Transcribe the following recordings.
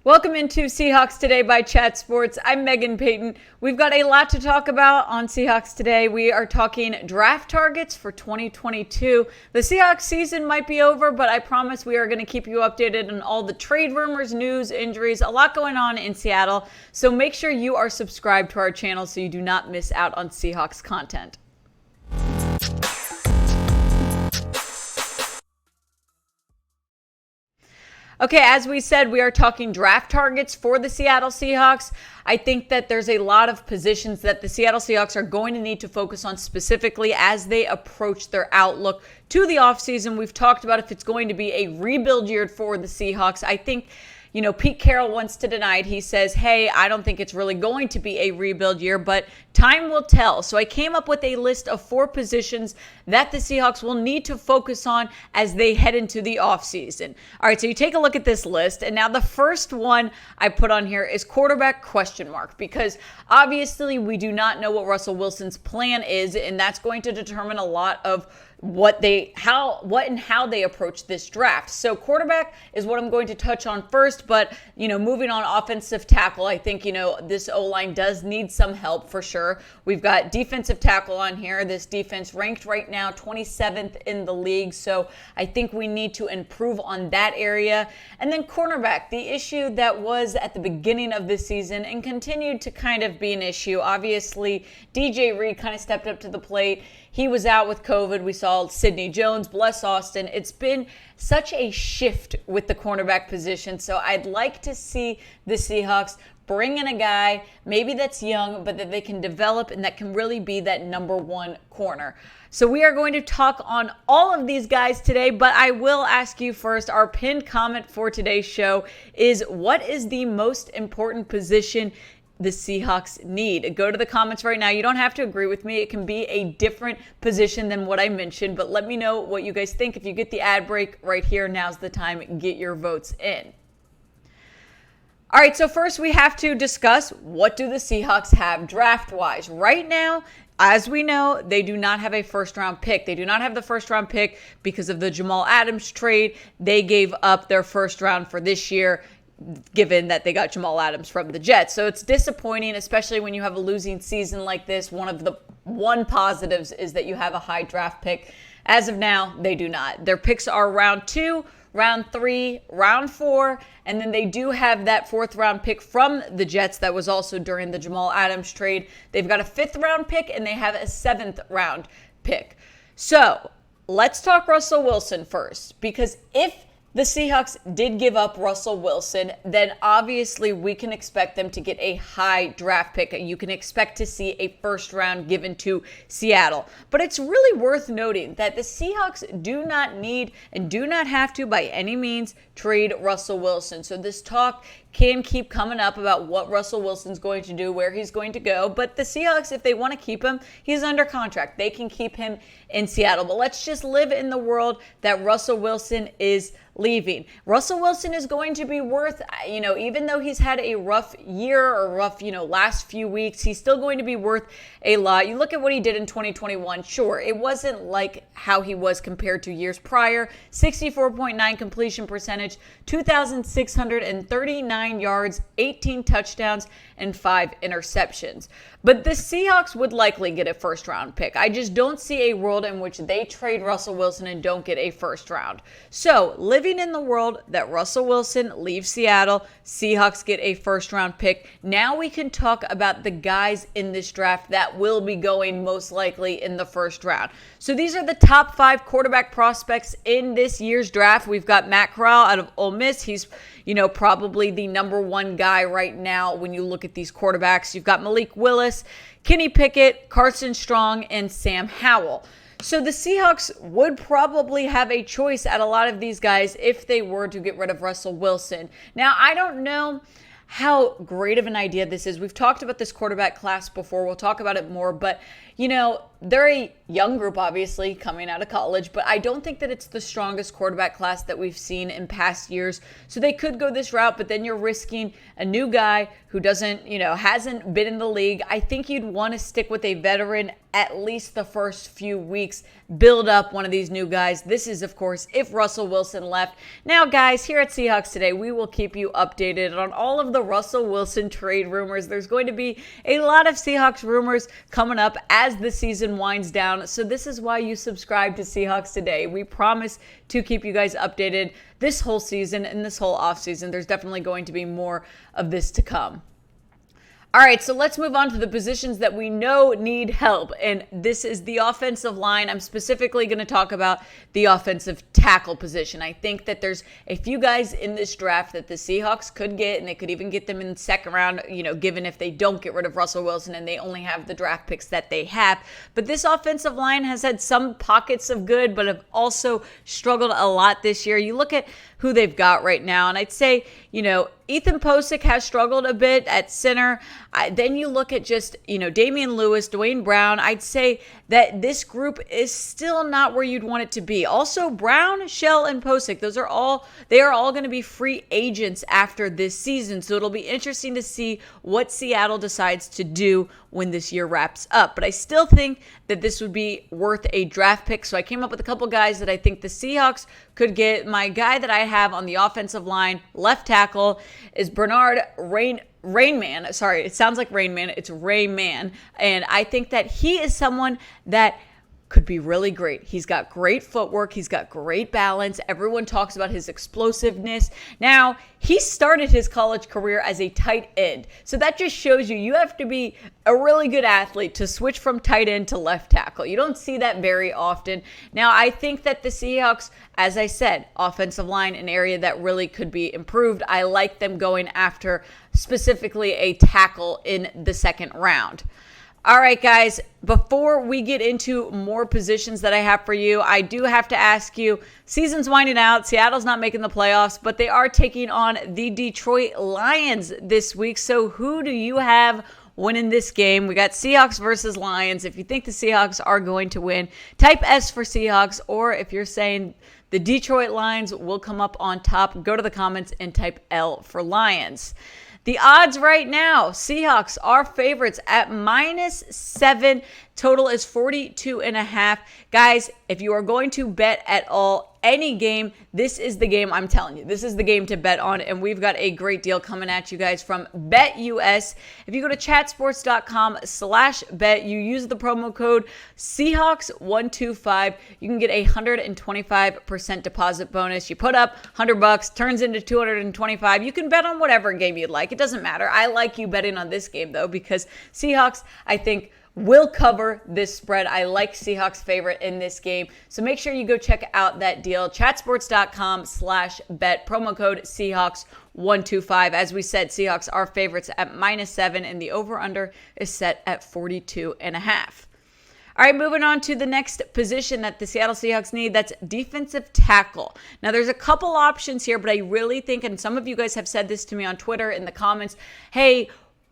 Welcome into Seahawks Today by Chat Sports. I'm Meghan Payton. We've got a lot to talk about on Seahawks Today. We are talking draft targets for 2022. The Seahawks season might be over, but I promise we are going to keep you updated on all the trade rumors, news, injuries, a lot going on in Seattle. So make sure you are subscribed to our channel so you do not miss out on Seahawks content. Okay, as we said, we are talking draft targets for the Seattle Seahawks. I think that there's a lot of positions that the Seattle Seahawks are going to need to focus on specifically as they approach their outlook to the offseason. We've talked about if it's going to be a rebuild year for the Seahawks. I think Pete Carroll wants to deny it. He says, hey, I don't think it's really going to be a rebuild year, but time will tell. So I came up with a list of 4 positions that the Seahawks will need to focus on as they head into the offseason. All right, so you take a look at this list, and now the first one I put on here is quarterback ? Because obviously we do not know what Russell Wilson's plan is, and that's going to determine a lot of what and how they approach this draft. So quarterback is what I'm going to touch on first, but moving on offensive tackle, I think this O-line does need some help for sure. We've got defensive tackle on here. This defense ranked right now 27th in the league, so I think we need to improve on that area. And then cornerback, the issue that was at the beginning of this season and continued to kind of be an issue. Obviously, DJ Reed kind of stepped up to the plate. He was out with COVID. We saw Sidney Jones, bless Austin. It's been such a shift with the cornerback position. So I'd like to see the Seahawks bring in a guy, maybe that's young, but that they can develop and that can really be that number 1 corner. So we are going to talk on all of these guys today, but I will ask you first, our pinned comment for today's show is, what is the most important position the Seahawks need? Go to the comments right now. You don't have to agree with me. It can be a different position than what I mentioned, but let me know what you guys think. If you get the ad break right here, now's the time. Get your votes in. All right, so first we have to discuss, what do the Seahawks have draft-wise? Right now, as we know, they do not have a first-round pick. They do not have the first-round pick because of the Jamal Adams trade. They gave up their first round for this year, given that they got Jamal Adams from the Jets. So it's disappointing, especially when you have a losing season like this. One of the positives is that you have a high draft pick. As of now, they do not. Their picks are round 2, round 3, round 4, and then they do have that 4th round pick from the Jets that was also during the Jamal Adams trade. They've got a 5th round pick and they have a 7th round pick. So let's talk Russell Wilson first, because if the Seahawks did give up Russell Wilson, then obviously we can expect them to get a high draft pick. You can expect to see a first round given to Seattle. But it's really worth noting that the Seahawks do not need and do not have to by any means trade Russell Wilson. So this talk can keep coming up about what Russell Wilson's going to do, where he's going to go. But the Seahawks, if they want to keep him, he's under contract. They can keep him in Seattle. But let's just live in the world that Russell Wilson is leaving. Russell Wilson is going to be worth, even though he's had a rough year or rough, last few weeks, he's still going to be worth a lot. You look at what he did in 2021. Sure, it wasn't like how he was compared to years prior. 64.9 completion percentage, 2,639 yards, 18 touchdowns, and 5 interceptions. But the Seahawks would likely get a first round pick. I just don't see a world in which they trade Russell Wilson and don't get a first round. So living in the world that Russell Wilson leaves Seattle, Seahawks get a first round pick. Now we can talk about the guys in this draft that will be going most likely in the first round. So these are the top 5 quarterback prospects in this year's draft. We've got Matt Corral out of Ole Miss. He's probably the number 1 guy right now when you look at these quarterbacks. You've got Malik Willis, Kenny Pickett, Carson Strong, and Sam Howell. So the Seahawks would probably have a choice at a lot of these guys if they were to get rid of Russell Wilson. Now, I don't know how great of an idea this is. We've talked about this quarterback class before. We'll talk about it more, but they're a young group, obviously, coming out of college, but I don't think that it's the strongest quarterback class that we've seen in past years. So they could go this route, but then you're risking a new guy who hasn't been in the league. I think you'd want to stick with a veteran at least the first few weeks, build up one of these new guys. This is, of course, if Russell Wilson left. Now, guys, here at Seahawks Today, we will keep you updated on all of the Russell Wilson trade rumors. There's going to be a lot of Seahawks rumors coming up as the season winds down. So this is why you subscribe to Seahawks Today. We promise to keep you guys updated this whole season and this whole offseason. There's definitely going to be more of this to come. All right, so let's move on to the positions that we know need help, and this is the offensive line. I'm specifically going to talk about the offensive tackle position. I think that there's a few guys in this draft that the Seahawks could get, and they could even get them in the second round, given if they don't get rid of Russell Wilson and they only have the draft picks that they have. But this offensive line has had some pockets of good, but have also struggled a lot this year. You look at who they've got right now, and I'd say, Ethan Posick has struggled a bit at center. Then you look at just, Damian Lewis, Dwayne Brown. I'd say that this group is still not where you'd want it to be. Also, Brown, Shell, and Posick, they are all going to be free agents after this season. So it'll be interesting to see what Seattle decides to do when this year wraps up. But I still think that this would be worth a draft pick. So I came up with a couple guys that I think the Seahawks could get. My guy that I have on the offensive line, left tackle, is Bernard Rainman. Sorry, it sounds like Rain Man. It's Rayman. And I think that he is someone that could be really great. He's got great footwork. He's got great balance. Everyone talks about his explosiveness. Now, he started his college career as a tight end. So that just shows you have to be a really good athlete to switch from tight end to left tackle. You don't see that very often. Now, I think that the Seahawks, as I said, offensive line, an area that really could be improved. I like them going after specifically a tackle in the second round. All right, guys, before we get into more positions that I have for you, I do have to ask you, season's winding out. Seattle's not making the playoffs, but they are taking on the Detroit Lions this week. So who do you have winning this game? We got Seahawks versus Lions. If you think the Seahawks are going to win, type S for Seahawks, or if you're saying the Detroit Lions will come up on top, go to the comments and type L for Lions. The odds right now, Seahawks are favorites at -7. Total is 42.5. Guys, if you are going to bet at all, any game, this is the game. I'm telling you, this is the game to bet on, and we've got a great deal coming at you guys from BetUS. If you go to chatsports.com/bet, you use the promo code Seahawks125, you can get a 125% deposit bonus. You put up $100, turns into $225. You can bet on whatever game you'd like. It doesn't matter. I like you betting on this game, though, because Seahawks, I think, will cover this spread. I like Seahawks favorite in this game. So make sure you go check out that deal. Chatsports.com/bet, promo code Seahawks125. As we said, Seahawks are favorites at -7, and the over-under is set at 42.5. All right, moving on to the next position that the Seattle Seahawks need. That's defensive tackle. Now, there's a couple options here, but I really think, and some of you guys have said this to me on Twitter in the comments, hey,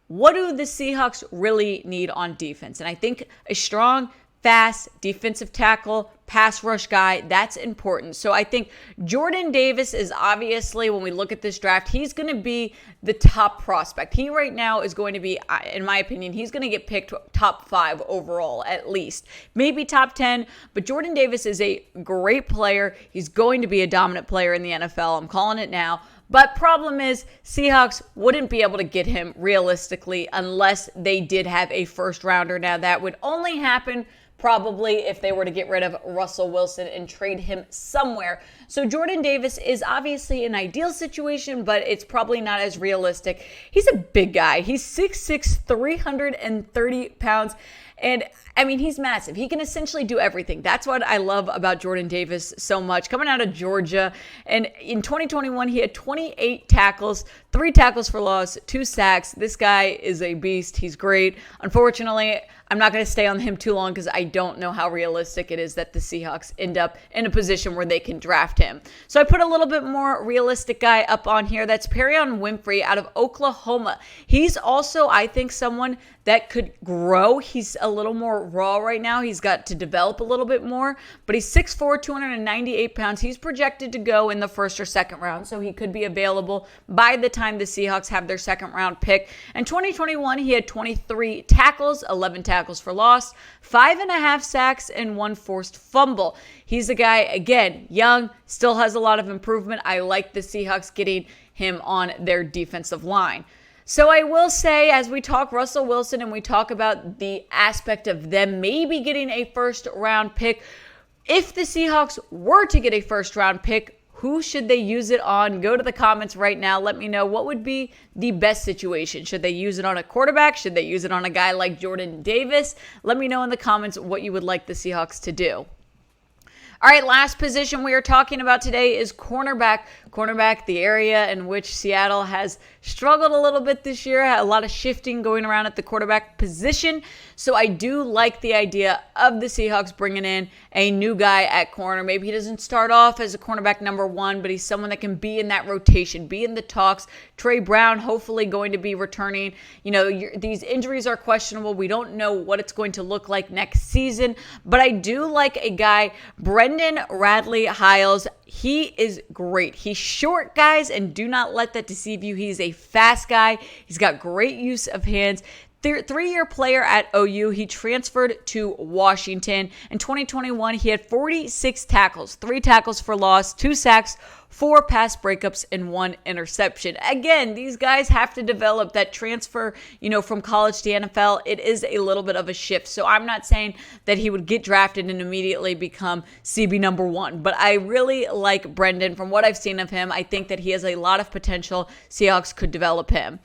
what do the Seahawks really need on defense? And I think a strong, fast defensive tackle, pass rush guy, that's important. So I think Jordan Davis is obviously, when we look at this draft, he's going to be the top prospect. He right now is going to be, in my opinion, he's going to get picked top 5 overall at least. Maybe top 10, but Jordan Davis is a great player. He's going to be a dominant player in the NFL. I'm calling it now. But problem is, Seahawks wouldn't be able to get him realistically unless they did have a first rounder. Now, that would only happen probably if they were to get rid of Russell Wilson and trade him somewhere. So Jordan Davis is obviously an ideal situation, but it's probably not as realistic. He's a big guy. He's 6'6", 330 pounds. And I mean, he's massive. He can essentially do everything. That's what I love about Jordan Davis so much. Coming out of Georgia, and in 2021, he had 28 tackles, 3 tackles for loss, 2 sacks. This guy is a beast. He's great. Unfortunately, I'm not going to stay on him too long because I don't know how realistic it is that the Seahawks end up in a position where they can draft him. So I put a little bit more realistic guy up on here. That's Perion Winfrey out of Oklahoma. He's also, I think, someone that could grow. He's a little more raw right now. He's got to develop a little bit more, but he's 6'4", 298 pounds. He's projected to go in the first or second round, so he could be available by the time the Seahawks have their second round pick. In 2021, he had 23 tackles, 11 tackles for loss, 5.5 sacks, and 1 forced fumble. He's a guy, again, young, still has a lot of improvement. I like the Seahawks getting him on their defensive line. So I will say, as we talk Russell Wilson and we talk about the aspect of them maybe getting a first round pick, if the Seahawks were to get a first round pick, who should they use it on? Go to the comments right now. Let me know what would be the best situation. Should they use it on a quarterback? Should they use it on a guy like Jordan Davis? Let me know in the comments what you would like the Seahawks to do. All right, last position we are talking about today is cornerback. Cornerback, the area in which Seattle has struggled a little bit this year, had a lot of shifting going around at the quarterback position. So I do like the idea of the Seahawks bringing in a new guy at corner. Maybe he doesn't start off as a cornerback number one, but he's someone that can be in that rotation, be in the talks. Trey Brown hopefully going to be returning. You know, these injuries are questionable. We don't know what it's going to look like next season, but I do like a guy, Brendan Radley-Hiles. He is great. He's short, guys, and do not let that deceive you. He's a fast guy. He's got great use of hands. Three-year player at OU. He transferred to Washington. In 2021, he had 46 tackles, 3 tackles for loss, 2 sacks, 4 pass breakups, and 1 interception. Again, these guys have to develop that transfer, from college to NFL. It is a little bit of a shift. So I'm not saying that he would get drafted and immediately become CB number 1. But I really like Brendan. From what I've seen of him, I think that he has a lot of potential. Seahawks could develop him.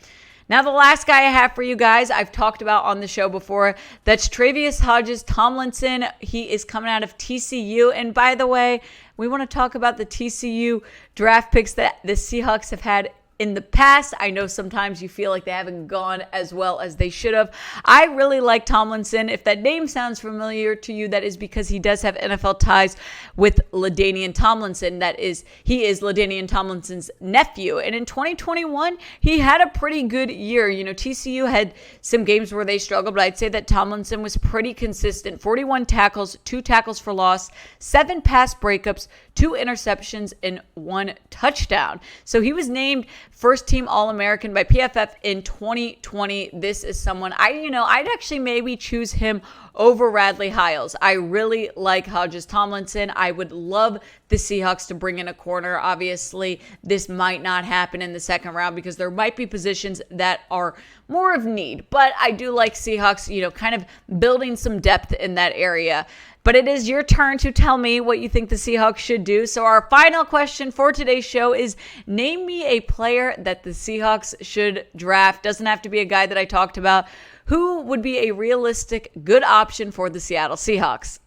Now, the last guy I have for you guys, I've talked about on the show before. That's Travius Hodges-Tomlinson. He is coming out of TCU. And by the way, we want to talk about the TCU draft picks that the Seahawks have had in the past. I know sometimes you feel like they haven't gone as well as they should have. I really like Tomlinson. If that name sounds familiar to you, that is because he does have NFL ties with LaDainian Tomlinson. He is LaDainian Tomlinson's nephew. And in 2021, he had a pretty good year. TCU had some games where they struggled, but I'd say that Tomlinson was pretty consistent. 41 tackles, 2 tackles for loss, 7 pass breakups, 2 interceptions, and 1 touchdown. So he was named first team All-American by PFF in 2020. This is someone I'd actually maybe choose him over Radley-Hiles. I really like Hodges-Tomlinson. I would love the Seahawks to bring in a corner. Obviously, this might not happen in the second round because there might be positions that are more of need. But I do like Seahawks, kind of building some depth in that area. But it is your turn to tell me what you think the Seahawks should do. So our final question for today's show is, name me a player that the Seahawks should draft. Doesn't have to be a guy that I talked about. Who would be a realistic, good option for the Seattle Seahawks?